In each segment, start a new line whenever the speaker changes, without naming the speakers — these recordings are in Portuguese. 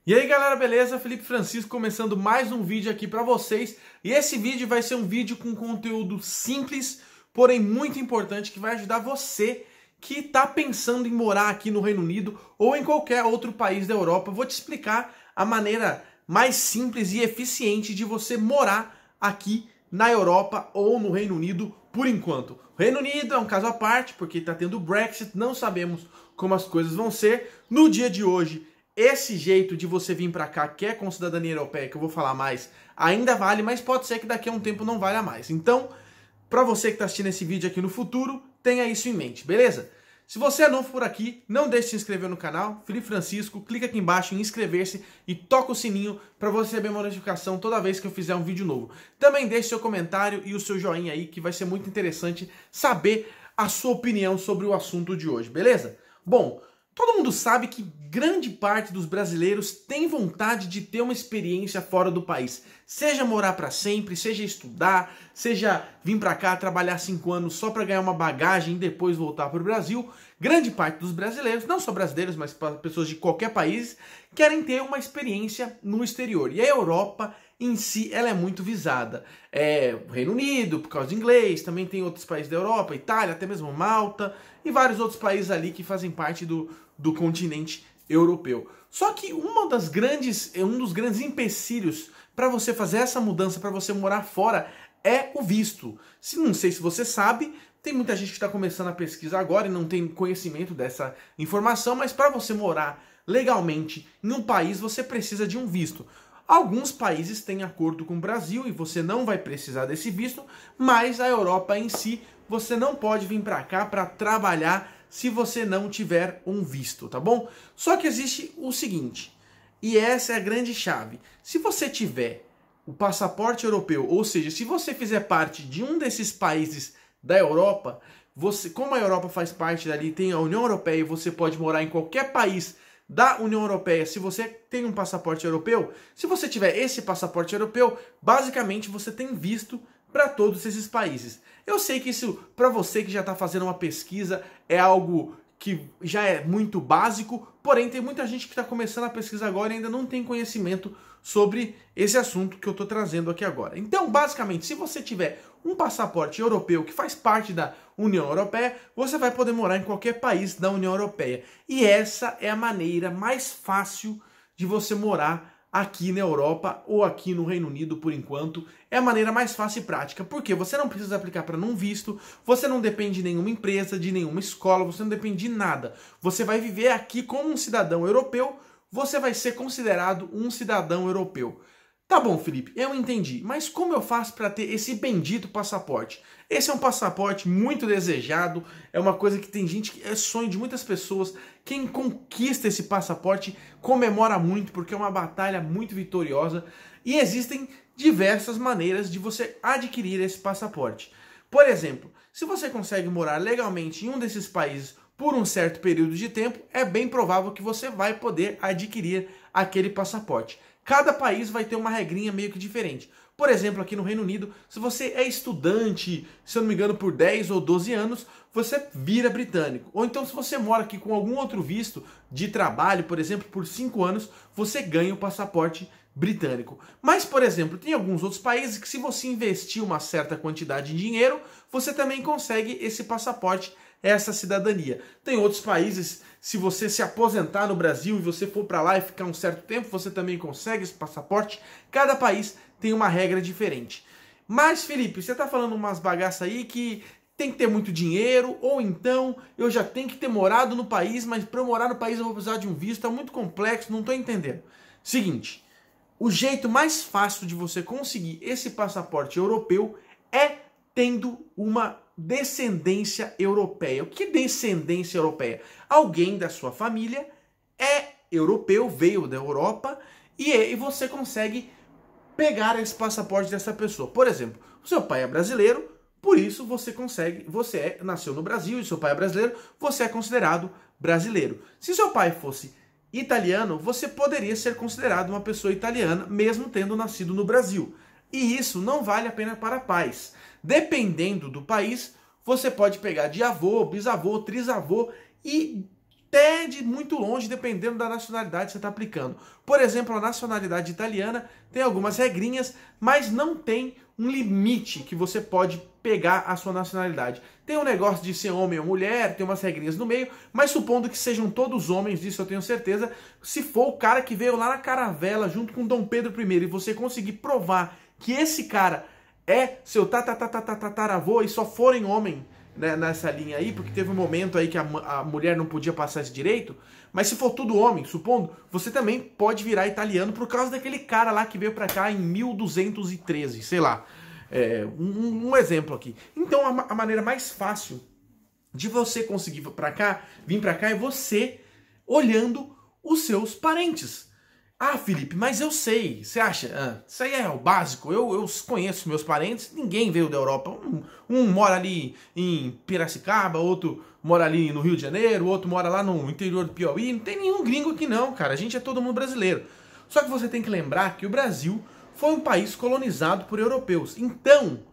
E aí galera, beleza? Felipe Francisco começando mais um vídeo aqui pra vocês. E esse vídeo vai ser um vídeo com conteúdo simples, porém muito importante, que vai ajudar você que tá pensando em morar aqui no Reino Unido ou em qualquer outro país da Europa. Eu vou te explicar a maneira mais simples e eficiente de você morar aqui na Europa ou no Reino Unido por enquanto. O Reino Unido é um caso à parte, porque tá tendo o Brexit, não sabemos como as coisas vão ser. No dia de hoje, esse jeito de você vir para cá, que é com cidadania europeia, que eu vou falar mais, ainda vale, mas pode ser que daqui a um tempo não valha mais. Então, para você que está assistindo esse vídeo aqui no futuro, tenha isso em mente, beleza? Se você é novo por aqui, não deixe de se inscrever no canal, Felipe Francisco, clica aqui embaixo em inscrever-se e toca o sininho para você receber uma notificação toda vez que eu fizer um vídeo novo. Também deixe seu comentário e o seu joinha aí, que vai ser muito interessante saber a sua opinião sobre o assunto de hoje, beleza? Bom, todo mundo sabe que grande parte dos brasileiros tem vontade de ter uma experiência fora do país. Seja morar para sempre, seja estudar, seja vir para cá trabalhar 5 anos só para ganhar uma bagagem e depois voltar para o Brasil. Grande parte dos brasileiros, não só brasileiros, mas pessoas de qualquer país, querem ter uma experiência no exterior. E a Europa em si, ela é muito visada. O Reino Unido, por causa de inglês, também tem outros países da Europa, Itália, até mesmo Malta e vários outros países ali que fazem parte do continente europeu. Só que um dos grandes empecilhos para você fazer essa mudança, para você morar fora, é o visto. Não sei se você sabe, tem muita gente que está começando a pesquisar agora e não tem conhecimento dessa informação, mas para você morar legalmente em um país, você precisa de um visto. Alguns países têm acordo com o Brasil e você não vai precisar desse visto, mas a Europa em si, você não pode vir para cá para trabalhar se você não tiver um visto, tá bom? Só que existe o seguinte, e essa é a grande chave. Se você tiver o passaporte europeu, ou seja, se você fizer parte de um desses países da Europa, como a Europa faz parte dali, tem a União Europeia e você pode morar em qualquer país da União Europeia, se você tem um passaporte europeu, se você tiver esse passaporte europeu, basicamente você tem visto para todos esses países. Eu sei que isso, para você que já está fazendo uma pesquisa, é algo que já é muito básico, porém tem muita gente que está começando a pesquisa agora e ainda não tem conhecimento sobre esse assunto que eu estou trazendo aqui agora. Então, basicamente, se você tiver um passaporte europeu que faz parte da União Europeia, você vai poder morar em qualquer país da União Europeia. E essa é a maneira mais fácil de você morar aqui na Europa ou aqui no Reino Unido por enquanto. É a maneira mais fácil e prática, porque você não precisa aplicar para nenhum visto, você não depende de nenhuma empresa, de nenhuma escola, você não depende de nada. Você vai viver aqui como um cidadão europeu, você vai ser considerado um cidadão europeu. Tá bom, Felipe, eu entendi, mas como eu faço para ter esse bendito passaporte? Esse é um passaporte muito desejado, é uma coisa que tem gente, que é sonho de muitas pessoas. Quem conquista esse passaporte comemora muito, porque é uma batalha muito vitoriosa e existem diversas maneiras de você adquirir esse passaporte. Por exemplo, se você consegue morar legalmente em um desses países por um certo período de tempo, é bem provável que você vai poder adquirir aquele passaporte. Cada país vai ter uma regrinha meio que diferente. Por exemplo, aqui no Reino Unido, se você é estudante, se eu não me engano, por 10 ou 12 anos, você vira britânico. Ou então, se você mora aqui com algum outro visto de trabalho, por exemplo, por 5 anos, você ganha o passaporte britânico. Mas, por exemplo, tem alguns outros países que se você investir uma certa quantidade de dinheiro, você também consegue esse passaporte, essa cidadania. Tem outros países, se você se aposentar no Brasil e você for para lá e ficar um certo tempo, você também consegue esse passaporte. Cada país tem uma regra diferente. Mas, Felipe, você está falando umas bagaças aí que tem que ter muito dinheiro, ou então eu já tenho que ter morado no país, mas para eu morar no país eu vou precisar de um visto, é muito complexo, não estou entendendo. Seguinte, o jeito mais fácil de você conseguir esse passaporte europeu é tendo uma descendência europeia. O que é descendência europeia? Alguém da sua família é europeu, veio da Europa e você consegue pegar esse passaporte dessa pessoa. Por exemplo, o seu pai é brasileiro, por isso nasceu no Brasil e seu pai é brasileiro, você é considerado brasileiro. Se seu pai fosse italiano, você poderia ser considerado uma pessoa italiana, mesmo tendo nascido no Brasil. E isso não vale a pena para pais. Dependendo do país, você pode pegar de avô, bisavô, trisavô e até de muito longe, dependendo da nacionalidade que você está aplicando. Por exemplo, a nacionalidade italiana tem algumas regrinhas, mas não tem um limite que você pode pegar a sua nacionalidade. Tem um negócio de ser homem ou mulher, tem umas regrinhas no meio, mas supondo que sejam todos homens, disso eu tenho certeza, se for o cara que veio lá na caravela junto com Dom Pedro I e você conseguir provar que esse cara é seu tataravô e só forem homem, né, nessa linha aí, porque teve um momento aí que a mulher não podia passar esse direito, mas se for tudo homem, supondo, você também pode virar italiano por causa daquele cara lá que veio pra cá em 1213, sei lá. Um exemplo aqui. Então a maneira mais fácil de você conseguir vir pra cá é você olhando os seus parentes. Ah, Felipe, mas eu sei, você acha? Isso aí é o básico, eu conheço meus parentes, ninguém veio da Europa. Um mora ali em Piracicaba, outro mora ali no Rio de Janeiro, outro mora lá no interior do Piauí, não tem nenhum gringo aqui não, cara, a gente é todo mundo brasileiro. Só que você tem que lembrar que o Brasil foi um país colonizado por europeus, então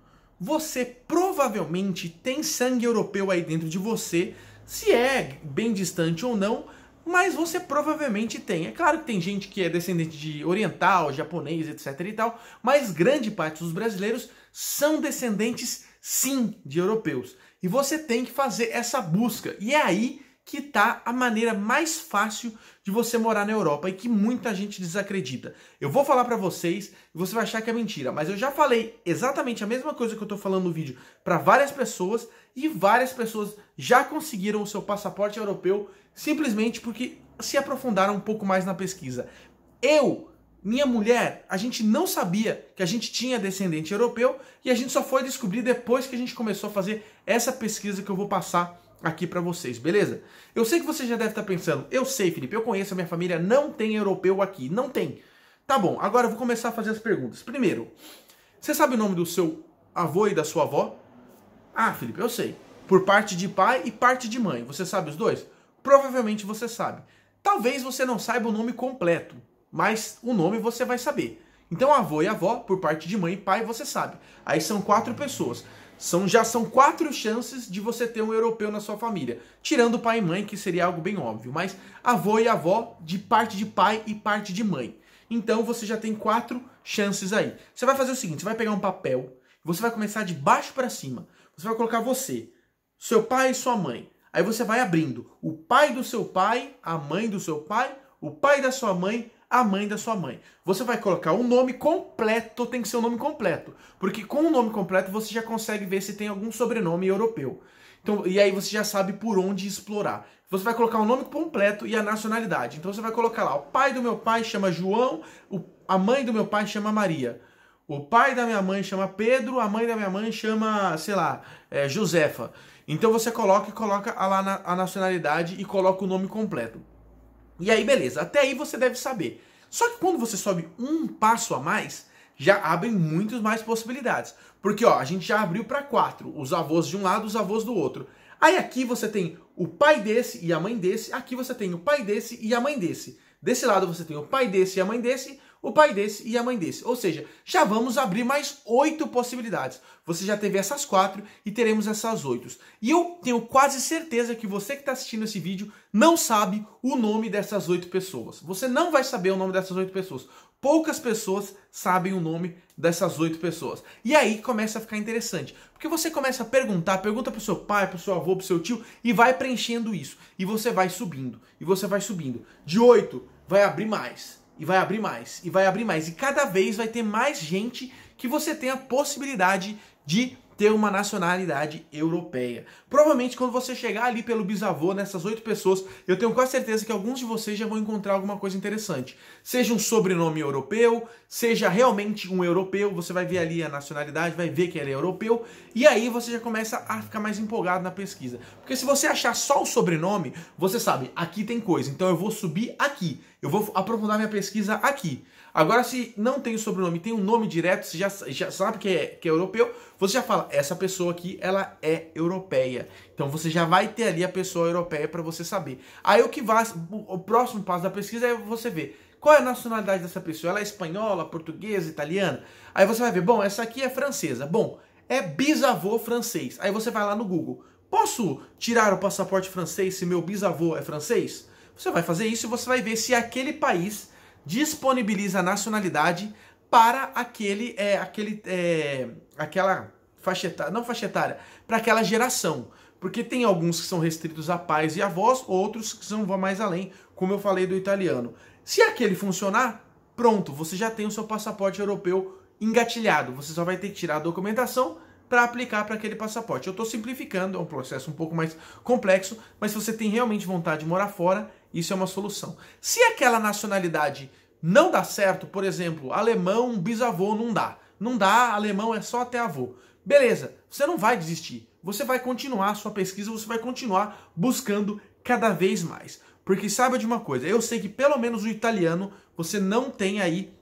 você provavelmente tem sangue europeu aí dentro de você, se é bem distante ou não, mas você provavelmente tem. É claro que tem gente que é descendente de oriental, japonês, etc e tal, mas grande parte dos brasileiros são descendentes, sim, de europeus. E você tem que fazer essa busca. E é aí que está a maneira mais fácil de você morar na Europa e que muita gente desacredita. Eu vou falar para vocês e você vai achar que é mentira, mas eu já falei exatamente a mesma coisa que eu estou falando no vídeo para várias pessoas e várias pessoas já conseguiram o seu passaporte europeu simplesmente porque se aprofundaram um pouco mais na pesquisa. Minha mulher, a gente não sabia que a gente tinha descendente europeu e a gente só foi descobrir depois que a gente começou a fazer essa pesquisa que eu vou passar aqui pra vocês, beleza? Eu sei que você já deve estar pensando, eu sei, Felipe, eu conheço a minha família, não tem europeu aqui, não tem. Tá bom, agora eu vou começar a fazer as perguntas. Primeiro, você sabe o nome do seu avô e da sua avó? Ah, Felipe, eu sei. Por parte de pai e parte de mãe, você sabe os dois? Provavelmente você sabe. Talvez você não saiba o nome completo, mas o nome você vai saber. Então avô e avó, por parte de mãe e pai, você sabe. Aí são 4 pessoas. Já são 4 chances de você ter um europeu na sua família. Tirando pai e mãe, que seria algo bem óbvio. Mas avô e avó, de parte de pai e parte de mãe. Então você já tem 4 chances aí. Você vai fazer o seguinte, você vai pegar um papel, você vai começar de baixo para cima. Você vai colocar você, seu pai e sua mãe. Aí você vai abrindo o pai do seu pai, a mãe do seu pai, o pai da sua mãe, a mãe da sua mãe. Você vai colocar o nome completo, tem que ser o nome completo. Porque com o nome completo você já consegue ver se tem algum sobrenome europeu. Então, e aí você já sabe por onde explorar. Você vai colocar o nome completo e a nacionalidade. Então você vai colocar lá, o pai do meu pai chama João, a mãe do meu pai chama Maria. O pai da minha mãe chama Pedro, a mãe da minha mãe chama, sei lá, Josefa. Então você coloca lá a nacionalidade e coloca o nome completo. E aí, beleza. Até aí você deve saber. Só que quando você sobe um passo a mais, já abrem muitas mais possibilidades. Porque, ó, a gente já abriu para 4. Os avós de um lado, os avós do outro. Aí aqui você tem o pai desse e a mãe desse. Aqui você tem o pai desse e a mãe desse. Desse lado você tem o pai desse e a mãe desse. O pai desse e a mãe desse. Ou seja, já vamos abrir mais 8 possibilidades. Você já teve essas 4 e teremos essas 8. E eu tenho quase certeza que você que está assistindo esse vídeo não sabe o nome dessas 8 pessoas. Você não vai saber o nome dessas 8 pessoas. Poucas pessoas sabem o nome dessas 8 pessoas. E aí começa a ficar interessante. Porque você começa a pergunta para o seu pai, para o seu avô, para o seu tio e vai preenchendo isso. E você vai subindo. E você vai subindo. De 8 vai abrir mais. E vai abrir mais, e vai abrir mais. E cada vez vai ter mais gente que você tem a possibilidade de ter uma nacionalidade europeia. Provavelmente quando você chegar ali pelo bisavô, nessas 8 pessoas, eu tenho quase certeza que alguns de vocês já vão encontrar alguma coisa interessante. Seja um sobrenome europeu, seja realmente um europeu, você vai ver ali a nacionalidade, vai ver que ele é europeu, e aí você já começa a ficar mais empolgado na pesquisa. Porque se você achar só o sobrenome, você sabe, aqui tem coisa, então eu vou subir aqui, eu vou aprofundar minha pesquisa aqui. Agora, se não tem o sobrenome, tem um nome direto, você já sabe que é europeu, você já fala, essa pessoa aqui, ela é europeia. Então você já vai ter ali a pessoa europeia para você saber. Aí o próximo passo da pesquisa é você ver qual é a nacionalidade dessa pessoa. Ela é espanhola, portuguesa, italiana? Aí você vai ver, bom, essa aqui é francesa. Bom, é bisavô francês. Aí você vai lá no Google. posso tirar o passaporte francês se meu bisavô é francês? Você vai fazer isso e você vai ver se aquele país disponibiliza a nacionalidade para aquela faixa etária, não faixa etária, para aquela geração. Porque tem alguns que são restritos a pais e avós, outros que vão mais além, como eu falei do italiano. Se aquele funcionar, pronto, você já tem o seu passaporte europeu engatilhado. Você só vai ter que tirar a documentação para aplicar para aquele passaporte. Eu estou simplificando, é um processo um pouco mais complexo, mas se você tem realmente vontade de morar fora, isso é uma solução. Se aquela nacionalidade não dá certo, por exemplo, alemão, bisavô, não dá. Não dá, alemão é só até avô. Beleza, você não vai desistir. Você vai continuar a sua pesquisa, você vai continuar buscando cada vez mais. Porque saiba de uma coisa, eu sei que pelo menos o italiano, você não tem aí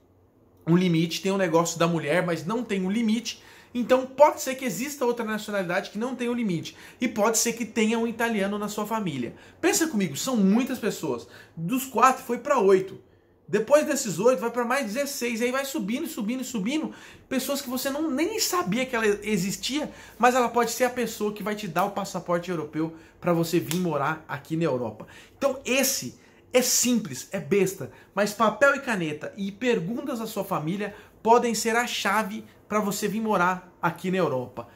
um limite, tem um negócio da mulher, mas não tem um limite. Então pode ser que exista outra nacionalidade que não tenha um limite. E pode ser que tenha um italiano na sua família. Pensa comigo, são muitas pessoas. Dos 4 foi para 8. Depois desses 8 vai para mais 16. E aí vai subindo, subindo, subindo. Pessoas que você nem sabia que ela existia. Mas ela pode ser a pessoa que vai te dar o passaporte europeu para você vir morar aqui na Europa. Então esse é simples, é besta. Mas papel e caneta e perguntas à sua família podem ser a chave para você vir morar aqui na Europa.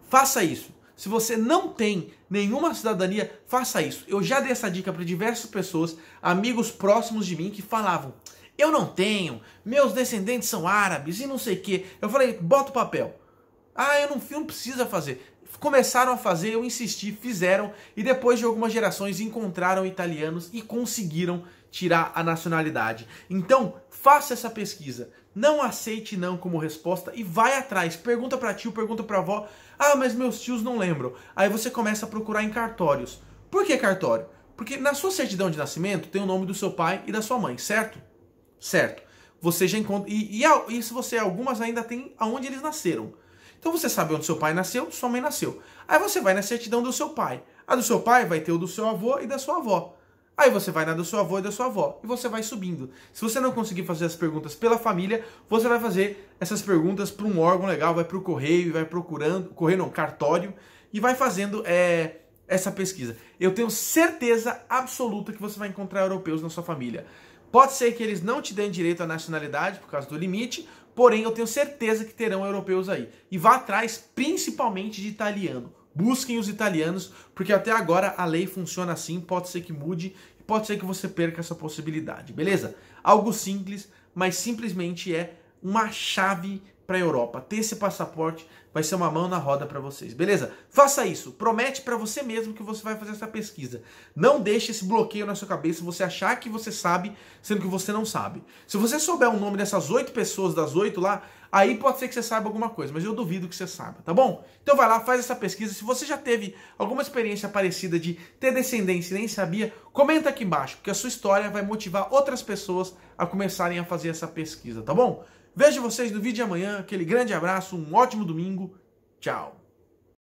Faça isso. Se você não tem nenhuma cidadania, faça isso. Eu já dei essa dica para diversas pessoas, amigos próximos de mim, que falavam: eu não tenho, meus descendentes são árabes e não sei o quê. Eu falei: bota o papel. Ah, eu não precisa fazer. Começaram a fazer, eu insisti, fizeram, e depois de algumas gerações encontraram italianos e conseguiram tirar a nacionalidade. Então, faça essa pesquisa. Não aceite não como resposta e vai atrás. Pergunta para tio, pergunta para avó. Ah, mas meus tios não lembram. Aí você começa a procurar em cartórios. Por que cartório? Porque na sua certidão de nascimento tem o nome do seu pai e da sua mãe, certo? Certo. Você já encontra... E se você, algumas ainda tem aonde eles nasceram. Então você sabe onde seu pai nasceu, sua mãe nasceu. Aí você vai na certidão do seu pai. A do seu pai vai ter o do seu avô e da sua avó. Aí você vai na do seu avô e da sua avó. E você vai subindo. Se você não conseguir fazer as perguntas pela família, você vai fazer essas perguntas para um órgão legal, vai para o correio e vai procurando, correio não, cartório, e vai fazendo essa pesquisa. Eu tenho certeza absoluta que você vai encontrar europeus na sua família. Pode ser que eles não te deem direito à nacionalidade por causa do limite, porém eu tenho certeza que terão europeus aí. E vá atrás principalmente de italiano. Busquem os italianos, porque até agora a lei funciona assim, pode ser que mude, pode ser que você perca essa possibilidade, beleza? Algo simples, mas simplesmente é uma chave para a Europa. Ter esse passaporte vai ser uma mão na roda para vocês, beleza? Faça isso, promete para você mesmo que você vai fazer essa pesquisa. Não deixe esse bloqueio na sua cabeça, você achar que você sabe, sendo que você não sabe. Se você souber o nome dessas 8 pessoas, das 8 lá, aí pode ser que você saiba alguma coisa, mas eu duvido que você saiba, tá bom? Então vai lá, faz essa pesquisa. Se você já teve alguma experiência parecida de ter descendência e nem sabia, comenta aqui embaixo, porque a sua história vai motivar outras pessoas a começarem a fazer essa pesquisa, tá bom? Vejo vocês no vídeo de amanhã, aquele grande abraço, um ótimo domingo, tchau!